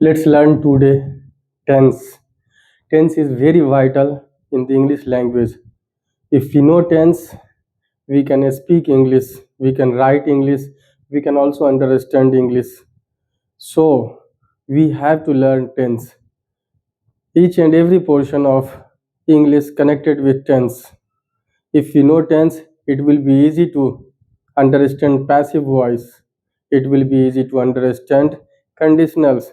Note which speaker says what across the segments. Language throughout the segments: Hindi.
Speaker 1: Let's learn today tense. Tense is very vital in the English language. If we know tense, we can speak English, we can write English, we can also understand English. So, we have to learn tense. Each and every portion of English connected with tense. If we know tense, it will be easy to understand passive voice. It will be easy to understand conditionals.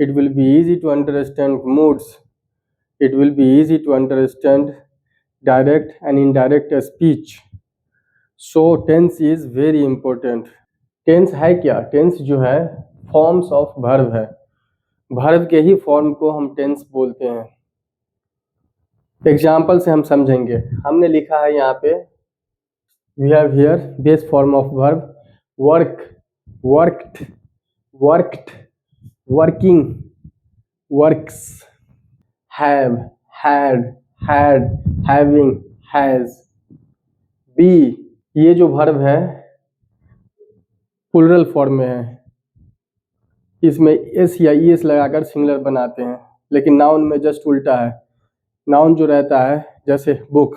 Speaker 1: It will be easy to understand moods. It will be easy to understand direct and indirect speech. So tense is very important. Tense है क्या? टेंस जो है फॉर्म्स ऑफ वर्ब है. वर्ब के ही फॉर्म को हम टेंस बोलते हैं. एग्जाम्पल से हम समझेंगे. हमने लिखा है यहाँ पे we have here base form of verb work, worked, worked, working, works, have, had, had, having, has. Be, ये जो वर्ब है प्लुरल फॉर्म में है. इसमें एस या ई एस लगाकर सिंगुलर बनाते हैं, लेकिन नाउन में जस्ट उल्टा है. नाउन जो रहता है जैसे बुक,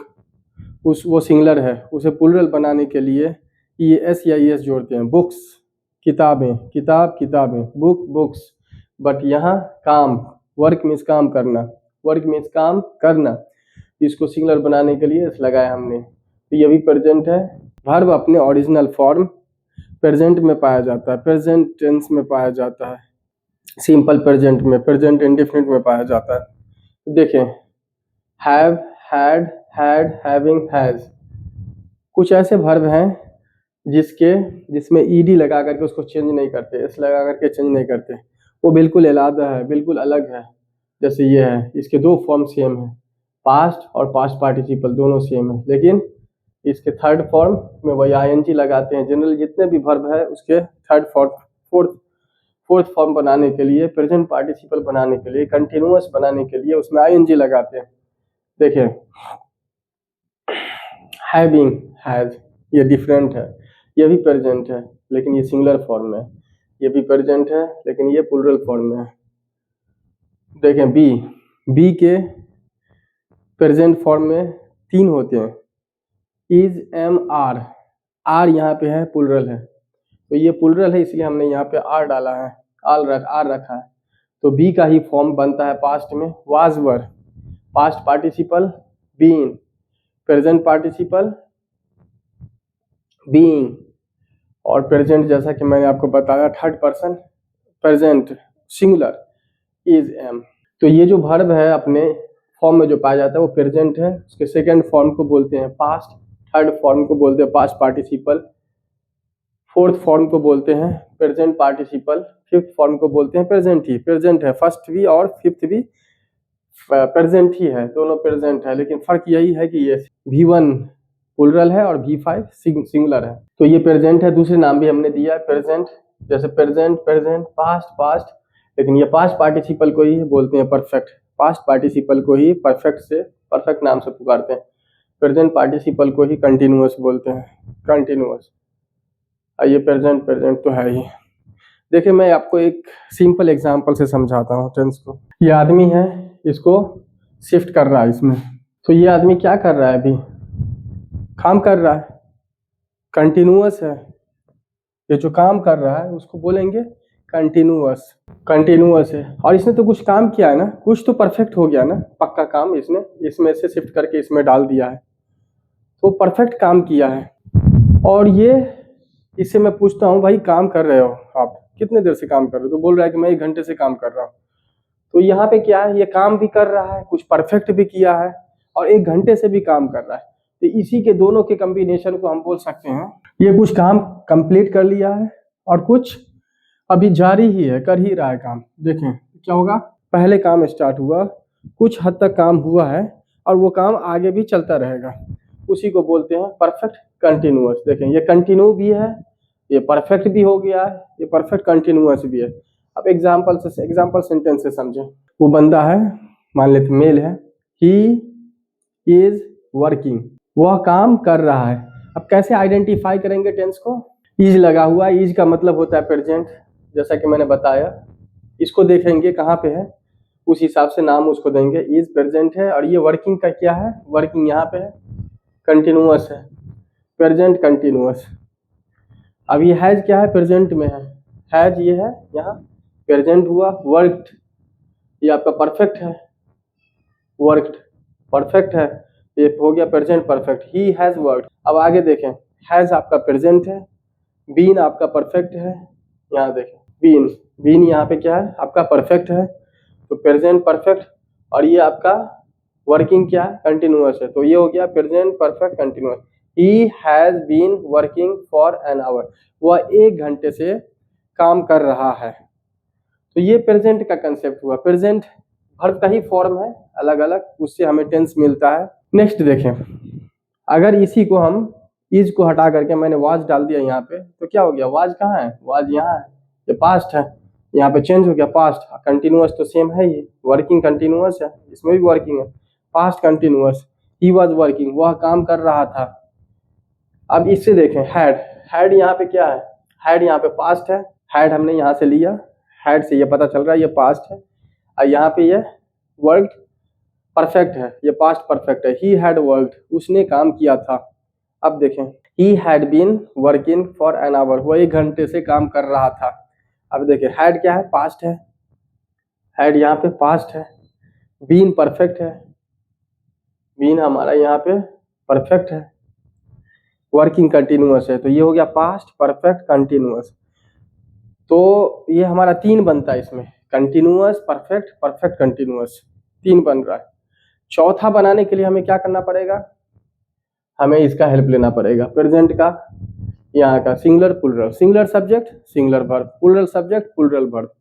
Speaker 1: वो सिंगुलर है, उसे प्लुरल बनाने के लिए ई एस या ई एस जोड़ते हैं. बुक्स, किताबें, किताब, किताबें, बुक, बुक्स. बट यहाँ काम, वर्क मीन्स काम करना, वर्क मीन्स काम करना, इसको सिंगुलर बनाने के लिए एस लगाया हमने. तो ये भी प्रेजेंट है. वर्ब अपने ओरिजिनल फॉर्म प्रेजेंट में पाया जाता है, प्रेजेंट टेंस में पाया जाता है, सिंपल प्रेजेंट में, प्रेजेंट इंडेफिनिट में पाया जाता है. देखें have, had, had, having, has. कुछ ऐसे वर्ब हैं जिसमें ईडी लगा करके उसको चेंज नहीं करते, एस लगा करके चेंज नहीं करते, वो बिल्कुल अलग है, बिल्कुल अलग है. जैसे ये है, इसके दो फॉर्म सेम है, पास्ट और पास्ट पार्टिसिपल दोनों सेम है, लेकिन इसके थर्ड फॉर्म में वही आईएनजी लगाते हैं. जनरल जितने भी वर्ब है उसके थर्ड फॉर्म, फोर्थ फॉर्म बनाने के लिए, प्रेजेंट पार्टिसिपल बनाने के लिए, कंटिन्यूअस बनाने के लिए उसमें आईएनजी लगाते हैं. देखिए हैविंग, हैज, ये डिफरेंट है. ये भी प्रेजेंट है लेकिन ये सिंगुलर फॉर्म में है. ये भी प्रेजेंट है लेकिन ये प्लुरल फॉर्म में है. देखें बी, बी के प्रेजेंट फॉर्म में तीन होते हैं, इज, एम, आर. आर यहाँ पे है, प्लुरल है, तो ये प्लुरल है इसलिए हमने यहाँ पे आर डाला है, आर रखा है. तो बी का ही फॉर्म बनता है पास्ट में was, were, past participle being, present participle being, और प्रेजेंट जैसा कि मैंने आपको बताया third person present singular is, am. तो ये जो वर्ब है अपने फॉर्म में जो पाया जाता है वो प्रेजेंट है. उसके सेकेंड फॉर्म को बोलते हैं पास्ट, थर्ड फॉर्म को बोलते हैं पास्ट पार्टिसिपल, फोर्थ फॉर्म को बोलते हैं प्रेजेंट पार्टिसिपल, फिफ्थ फॉर्म को बोलते हैं प्रेजेंट ही. प्रेजेंट है, फर्स्ट भी और फिफ्थ भी प्रेजेंट ही है, दोनों प्रेजेंट है, लेकिन फर्क यही है कि ये V1 प्लुरल है और V5 सिंगुलर है. तो ये प्रेजेंट है. दूसरे नाम भी हमने दिया है प्रेजेंट, जैसे प्रेजेंट, प्रेजेंट, पास्ट, पास्ट, लेकिन ये पास्ट पार्टिसिपल को ही बोलते हैं परफेक्ट. पास्ट पार्टिसिपल को ही परफेक्ट नाम से पुकारते हैं. प्रेजेंट पार्टिसिपल को ही कंटिन्यूअस बोलते हैं, कंटिन्यूअस. ये प्रेजेंट तो है ही. देखिए मैं आपको एक सिंपल एग्जांपल से समझाता हूँ टेंस को. ये आदमी है, इसको शिफ्ट कर रहा है इसमें. तो ये आदमी क्या कर रहा है? अभी काम कर रहा है, कंटिन्यूअस है. ये जो काम कर रहा है उसको बोलेंगे कंटिन्यूअस, कंटिन्यूअस है. और इसने तो कुछ काम किया है ना, कुछ तो परफेक्ट हो गया ना, पक्का काम इसने इसमें से शिफ्ट करके इसमें डाल दिया है, तो परफेक्ट काम किया है. और ये इससे मैं पूछता हूँ भाई काम कर रहे हो आप, कितने देर से काम कर रहे हो? तो बोल रहा है कि मैं 1 घंटे से काम कर रहा हूँ. तो यहाँ पे क्या है, ये काम भी कर रहा है, कुछ परफेक्ट भी किया है, और 1 घंटे से भी काम कर रहा है. तो इसी के दोनों के कॉम्बिनेशन को हम बोल सकते हैं ये कुछ काम कंप्लीट कर लिया है और कुछ अभी जारी ही है, कर ही रहा है काम. देखें क्या होगा, पहले काम स्टार्ट हुआ, कुछ हद तक काम हुआ है और वो काम आगे भी चलता रहेगा, उसी को बोलते हैं परफेक्ट कंटिन्यूअस. देखें ये कंटिन्यू भी है, ये परफेक्ट भी हो गया है, ये परफेक्ट कंटिन्यूअस भी है. अब एग्जाम्पल सेंटेंस से समझें. वो बंदा है, मान लेते मेल है, ही इज वर्किंग, वह काम कर रहा है. अब कैसे आइडेंटिफाई करेंगे टेंस को? इज लगा हुआ है, इज का मतलब होता है प्रेजेंट, जैसा कि मैंने बताया. इसको देखेंगे कहाँ पे है, उस हिसाब से नाम उसको देंगे। इज प्रेजेंट है और ये वर्किंग का क्या है, वर्किंग यहाँ पे है, कंटिन्यूअस है, प्रेजेंट कंटिन्यूअस। अब ये हैज क्या है, प्रेजेंट में है, हैज ये है यहाँ, प्रेजेंट हुआ, वर्कड ये आपका परफेक्ट है, वर्कड परफेक्ट है, ये हो गया present perfect, he has worked. अब आगे देखें, हैज आपका प्रेजेंट है, बीन आपका परफेक्ट है, यहाँ देखें बीन, बीन यहाँ पे क्या है आपका परफेक्ट है, तो प्रेजेंट परफेक्ट, और ये आपका वर्किंग क्या है, कंटिन्यूअस है, तो ये हो गया present perfect continuous. He has been working for an hour, वह 1 घंटे से काम कर रहा है। तो ये प्रेजेंट का कंसेप्ट हुआ, प्रेजेंट वर्ब का ही फॉर्म है अलग अलग, उससे हमें टेंस मिलता है। नेक्स्ट देखें, अगर इसी को हम इज को हटा करके मैंने वाज डाल दिया यहाँ पे, तो क्या हो गया, वाज कहाँ है, वाज यहाँ है, ये पास्ट है, यहाँ पे चेंज हो गया पास्ट, कंटिन्यूअस तो सेम है, ये वर्किंग कंटिन्यूअस है, इसमें भी वर्किंग है, past continuous, he was working, वह काम कर रहा था। अब इससे देखें, हैड, हैड यहाँ पे क्या है, हैड यहाँ पे पास्ट है, हैड हमने यहाँ से लिया, हैड से ये पता चल रहा है ये पास्ट है, और यहाँ पे ये वर्कड परफेक्ट है, ये पास्ट परफेक्ट है, ही हैड वर्कड, उसने काम किया था। अब देखें, he had been working for an hour, वो 1 घंटे से काम कर रहा था। अब देखें, हैड क्या है, पास्ट है, हैड यहाँ पे पास्ट है, बीन परफेक्ट है, बीन हमारा यहाँ पे परफेक्ट है, वर्किंग कंटिन्यूअस है, तो ये हो गया पास्ट परफेक्ट कंटिन्यूअस। तो ये हमारा 3 बनता है इसमें, कंटिन्यूअस परफेक्ट परफेक्ट कंटिन्यूअस, 3 बन रहा है। चौथा बनाने के लिए हमें क्या करना पड़ेगा, हमें इसका हेल्प लेना पड़ेगा, प्रेजेंट का, यहाँ का singular plural, singular subject singular verb, plural subject plural verb,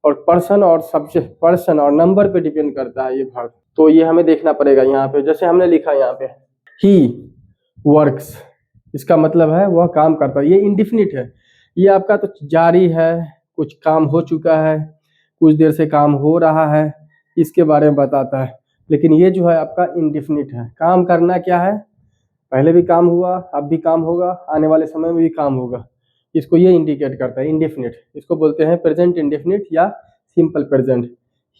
Speaker 1: और पर्सन और सब्जेक्ट, पर्सन और नंबर पे डिपेंड करता है ये वर्ब। तो ये हमें देखना पड़ेगा यहाँ पे, जैसे हमने लिखा यहाँ पे ही वर्क्स, इसका मतलब है वह काम करता है, ये इंडिफिनिट है, ये आपका तो जारी है, कुछ काम हो चुका है, कुछ देर से काम हो रहा है, इसके बारे में बताता है। लेकिन ये जो है आपका इंडिफिनिट है, काम करना क्या है, पहले भी काम हुआ, अब भी काम होगा, आने वाले समय में भी काम होगा, इसको ये इंडिकेट करता है इंडेफिनिट, इसको बोलते हैं प्रेजेंट इंडेफिनिट या सिंपल प्रेजेंट।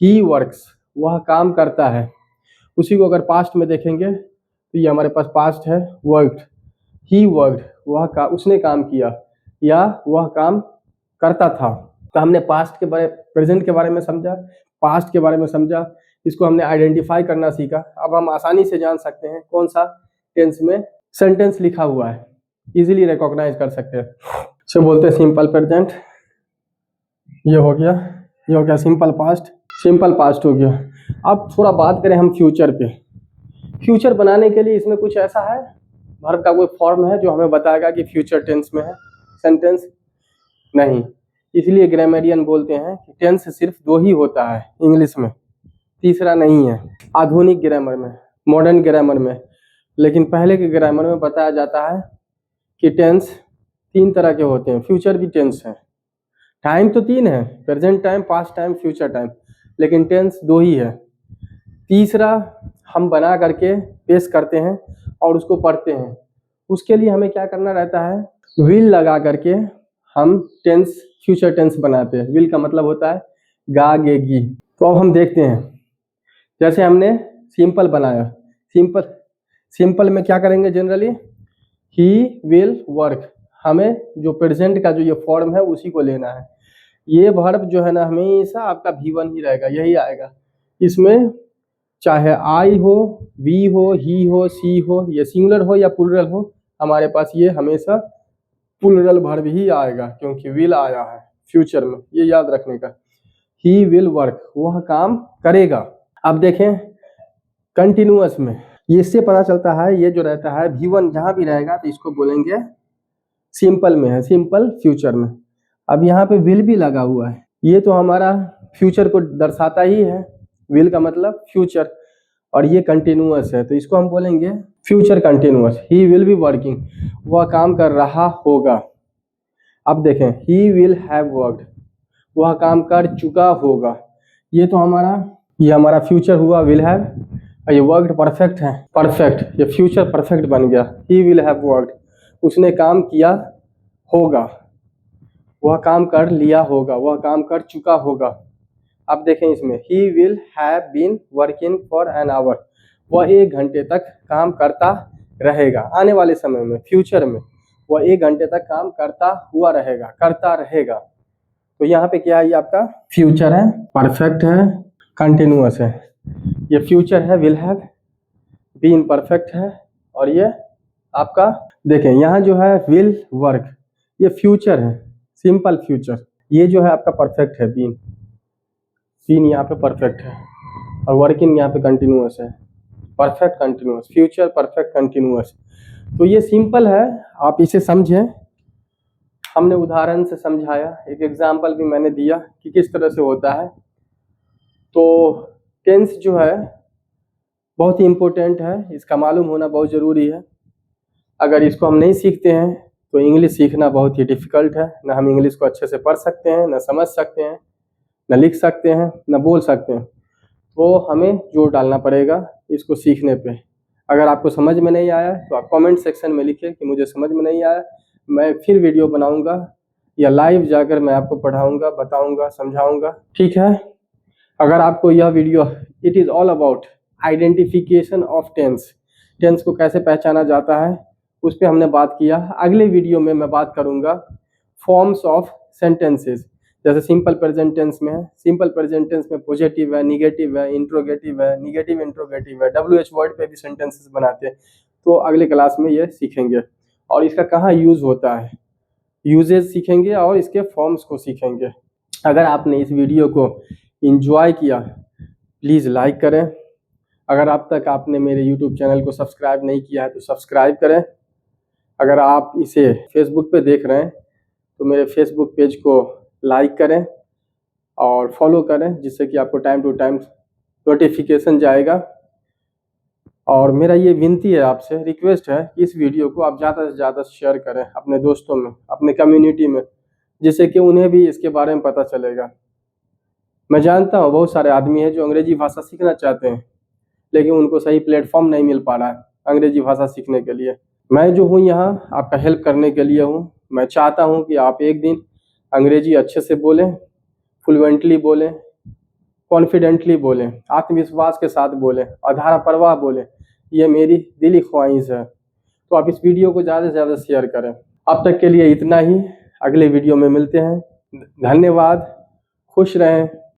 Speaker 1: ही वर्क्स, वह काम करता है, उसी को अगर पास्ट में देखेंगे तो ये हमारे पास पास्ट है, वर्कड, ही वर्कड, वह उसने काम किया या वह काम करता था। तो हमने पास्ट के बारे, प्रेजेंट के बारे में समझा, पास्ट के बारे में समझा, इसको हमने आइडेंटिफाई करना सीखा। अब हम आसानी से जान सकते हैं कौन सा टेंस में सेंटेंस लिखा हुआ है, इजीली रिकॉग्नाइज कर सकते हैं। तो बोलते हैं सिंपल प्रेजेंट, ये हो गया, ये हो गया सिंपल पास्ट, सिंपल पास्ट हो गया। अब थोड़ा बात करें हम फ्यूचर पे। फ्यूचर बनाने के लिए इसमें कुछ ऐसा है, वर्ब का कोई फॉर्म है जो हमें बताएगा कि फ्यूचर टेंस में है सेंटेंस, नहीं, इसलिए ग्रामेरियन बोलते हैं कि टेंस सिर्फ 2 ही होता है इंग्लिश में, तीसरा नहीं है, आधुनिक ग्रामर में, मॉडर्न ग्रामर में। लेकिन पहले के ग्रामर में बताया जाता है कि टेंस 3 तरह के होते हैं, फ्यूचर भी टेंस है, टाइम तो 3 है, present time, past time, future time, लेकिन टेंस 2 ही है, तीसरा हम बना करके पेश करते हैं और उसको पढ़ते हैं। उसके लिए हमें क्या करना रहता है, विल लगा करके हम टेंस फ्यूचर टेंस बनाते हैं। विल का मतलब होता है गा गे गी। तो अब हम देखते हैं, जैसे हमने सिंपल बनाया, सिंपल में क्या करेंगे जनरली, ही विल वर्क, हमें जो प्रेजेंट का जो ये फॉर्म है उसी को लेना है। ये वर्ब जो है ना हमेशा आपका V1 ही रहेगा, यही आएगा, इसमें चाहे आई हो, वी हो, ही हो, सी हो, ये सिंगुलर हो या प्लूरल हो, हमारे पास ये हमेशा प्लूरल वर्ब ही आएगा, क्योंकि विल आया है फ्यूचर में, ये याद रखने का। ही विल वर्क, वह काम करेगा। अब देखें कंटिन्यूअस में, इससे पता चलता है ये जो रहता है V1 जहाँ भी रहेगा तो इसको बोलेंगे सिंपल में है, सिंपल फ्यूचर में। अब यहाँ पे विल भी लगा हुआ है, ये तो हमारा फ्यूचर को दर्शाता ही है, विल का मतलब फ्यूचर, और ये कंटिन्यूअस है तो इसको हम बोलेंगे future continuous. He will be working, वह काम कर रहा होगा। अब देखें ही विल हैव वर्कड, वह काम कर चुका होगा। ये तो ये हमारा फ्यूचर हुआ विल हैव, और ये वर्कड परफेक्ट है, परफेक्ट, ये फ्यूचर परफेक्ट बन गया। ही विल हैव वर्कड, उसने काम किया होगा। वह काम कर लिया होगा, वह काम कर चुका होगा। अब देखें इसमें, he will have been working for an hour, वह 1 घंटे तक काम करता रहेगा। आने वाले समय में, फ्यूचर में, वह 1 घंटे तक काम करता हुआ रहेगा, करता रहेगा। तो यहाँ पे क्या है, ये आपका फ्यूचर है, परफेक्ट है, कंटिन्यूअस है। ये फ्यूचर है, विल हैव, बीन परफेक्ट है, और ये आपका देखें यहाँ जो है विल वर्क, ये फ्यूचर है, सिंपल फ्यूचर। ये जो है आपका परफेक्ट है, बीन, बीन यहाँ पे परफेक्ट है, और वर्किंग यहाँ पे कंटिन्यूअस है, perfect continuous, future perfect continuous. तो ये सिंपल है, आप इसे समझें। हमने उदाहरण से समझाया, एक एग्जाम्पल भी मैंने दिया कि किस तरह से होता है। तो टेंस जो है बहुत ही इम्पोर्टेंट है, इसका मालूम होना बहुत ज़रूरी है। अगर इसको हम नहीं सीखते हैं तो इंग्लिश सीखना बहुत ही डिफ़िकल्ट है। ना हम इंग्लिश को अच्छे से पढ़ सकते हैं, ना समझ सकते हैं, ना लिख सकते हैं, ना बोल सकते हैं। तो हमें जोर डालना पड़ेगा इसको सीखने पे। अगर आपको समझ में नहीं आया तो आप कमेंट सेक्शन में लिखिए कि मुझे समझ में नहीं आया, मैं फिर वीडियो बनाऊंगा या लाइव जाकर मैं आपको पढ़ाऊंगा, बताऊंगा, समझाऊंगा, ठीक है। अगर आपको यह video, it is all about identification of tense, tense को कैसे पहचाना जाता है उस पर हमने बात किया। अगले वीडियो में मैं बात करूंगा फॉर्म्स ऑफ सेंटेंसेस। जैसे सिंपल प्रेजेंट टेंस में है, सिंपल प्रेजेंट टेंस में पॉजिटिव है, निगेटिव है, इंट्रोगेटिव है, निगेटिव इंट्रोगेटिव है, WH वर्ड पे भी सेंटेंसेस बनाते हैं। तो अगले क्लास में ये सीखेंगे, और इसका कहाँ यूज़ होता है, यूजेज सीखेंगे, और इसके फॉर्म्स को सीखेंगे। अगर आपने इस वीडियो को एंजॉय किया, प्लीज़ लाइक करें। अगर अब तक आपने मेरे यूट्यूब चैनल को सब्सक्राइब नहीं किया है तो सब्सक्राइब करें। अगर आप इसे फेसबुक पे देख रहे हैं तो मेरे फेसबुक पेज को लाइक करें और फॉलो करें, जिससे कि आपको टाइम टू टाइम नोटिफिकेशन जाएगा। और मेरा ये विनती है आपसे, रिक्वेस्ट है कि इस वीडियो को आप ज़्यादा से ज़्यादा शेयर करें अपने दोस्तों में, अपने कम्युनिटी में, जिससे कि उन्हें भी इसके बारे में पता चलेगा। मैं जानता हूँ बहुत सारे आदमी हैं जो अंग्रेजी भाषा सीखना चाहते हैं, लेकिन उनको सही प्लेटफॉर्म नहीं मिल पा रहा है अंग्रेजी भाषा सीखने के लिए। मैं जो हूँ यहाँ आपका हेल्प करने के लिए हूँ। मैं चाहता हूँ कि आप एक दिन अंग्रेजी अच्छे से बोलें, फ्लुएंटली बोलें, कॉन्फिडेंटली बोलें, आत्मविश्वास के साथ बोलें, अधारा परवाह बोलें। ये मेरी दिली ख्वाहिश है। तो आप इस वीडियो को ज़्यादा से ज़्यादा शेयर करें। अब तक के लिए इतना ही, अगले वीडियो में मिलते हैं। धन्यवाद, खुश रहें।